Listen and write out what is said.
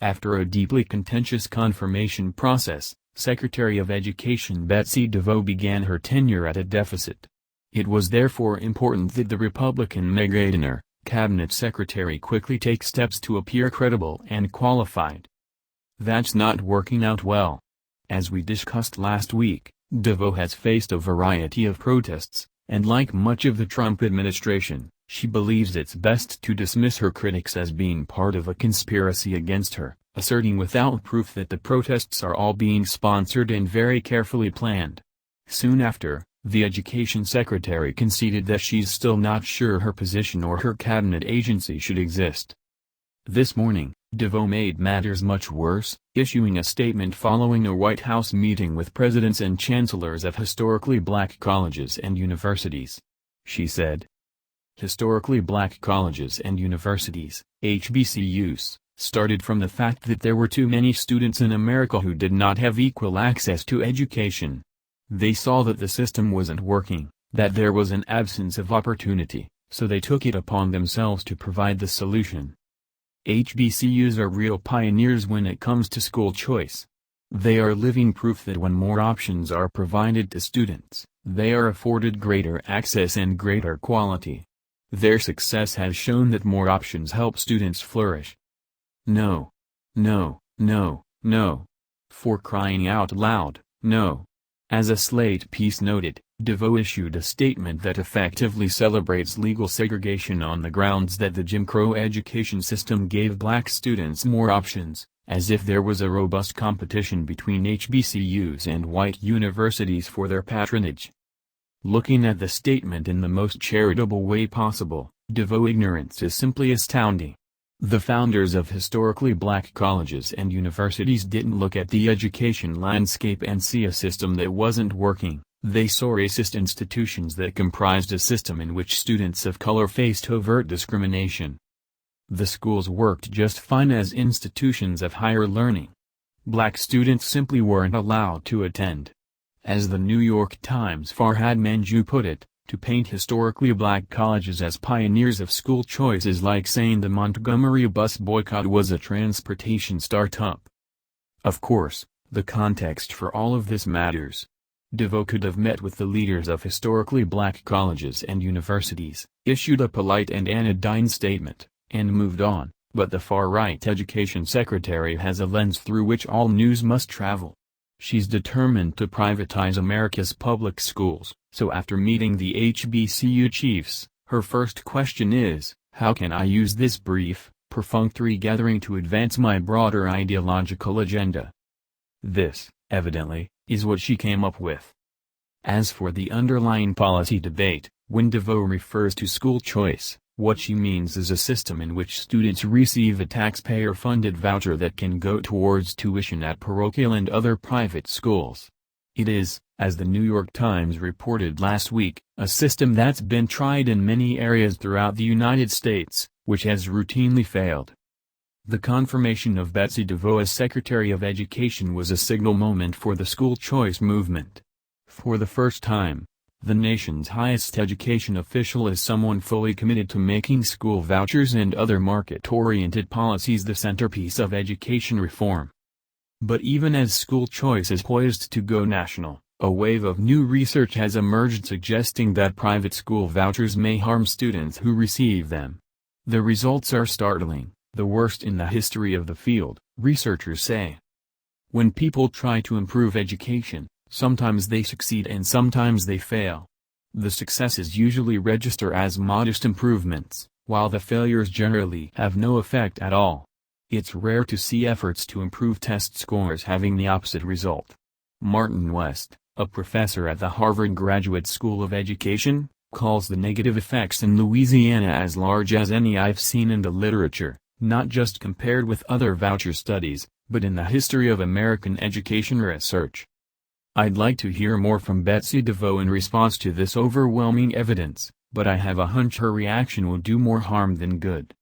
After a deeply contentious confirmation process, Secretary of Education Betsy DeVos began her tenure at a deficit. It was therefore important that the Republican megadonor, cabinet secretary, quickly take steps to appear credible and qualified. That's not working out well. As we discussed last week, DeVos has faced a variety of protests, and like much of the Trump administration, she believes it's best to dismiss her critics as being part of a conspiracy against her, asserting without proof that the protests are all being sponsored and very carefully planned. Soon after, the education secretary conceded that she's still not sure her position or her cabinet agency should exist. This morning, DeVos made matters much worse, issuing a statement following a White House meeting with presidents and chancellors of historically black colleges and universities. She said, "Historically black colleges and universities, HBCUs, started from the fact that there were too many students in America who did not have equal access to education. They saw that the system wasn't working, that there was an absence of opportunity, so they took it upon themselves to provide the solution. HBCUs are real pioneers when it comes to school choice. They are living proof that when more options are provided to students, they are afforded greater access and greater quality. Their success has shown that more options help students flourish. No. No, no, no. For crying out loud, no." As a Slate piece noted, DeVos issued a statement that effectively celebrates legal segregation on the grounds that the Jim Crow education system gave black students more options, as if there was a robust competition between HBCUs and white universities for their patronage. Looking at the statement in the most charitable way possible, DeVos' ignorance is simply astounding. The founders of historically black colleges and universities didn't look at the education landscape and see a system that wasn't working. They saw racist institutions that comprised a system in which students of color faced overt discrimination. The schools worked just fine as institutions of higher learning. Black students simply weren't allowed to attend. As the New York Times' Farhad Manjoo put it, to paint historically black colleges as pioneers of school choice is like saying the Montgomery bus boycott was a transportation startup. Of course, the context for all of this matters. DeVos could have met with the leaders of historically black colleges and universities, issued a polite and anodyne statement, and moved on, but the far-right education secretary has a lens through which all news must travel. She's determined to privatize America's public schools, so after meeting the HBCU chiefs, her first question is, how can I use this brief, perfunctory gathering to advance my broader ideological agenda? This, evidently, is what she came up with. As for the underlying policy debate, when DeVos refers to school choice, what she means is a system in which students receive a taxpayer-funded voucher that can go towards tuition at parochial and other private schools. It is, as the New York Times reported last week, a system that's been tried in many areas throughout the United States, which has routinely failed. The confirmation of Betsy DeVos as Secretary of Education was a signal moment for the school choice movement. For the first time, the nation's highest education official is someone fully committed to making school vouchers and other market-oriented policies the centerpiece of education reform. But even as school choice is poised to go national, a wave of new research has emerged suggesting that private school vouchers may harm students who receive them. The results are startling, the worst in the history of the field, researchers say. When people try to improve education, sometimes they succeed and sometimes they fail. The successes usually register as modest improvements, while the failures generally have no effect at all. It's rare to see efforts to improve test scores having the opposite result. Martin West, a professor at the Harvard Graduate School of Education, calls the negative effects in Louisiana as large as any I've seen in the literature, not just compared with other voucher studies, but in the history of American education research. I'd like to hear more from Betsy DeVos in response to this overwhelming evidence, but I have a hunch her reaction will do more harm than good.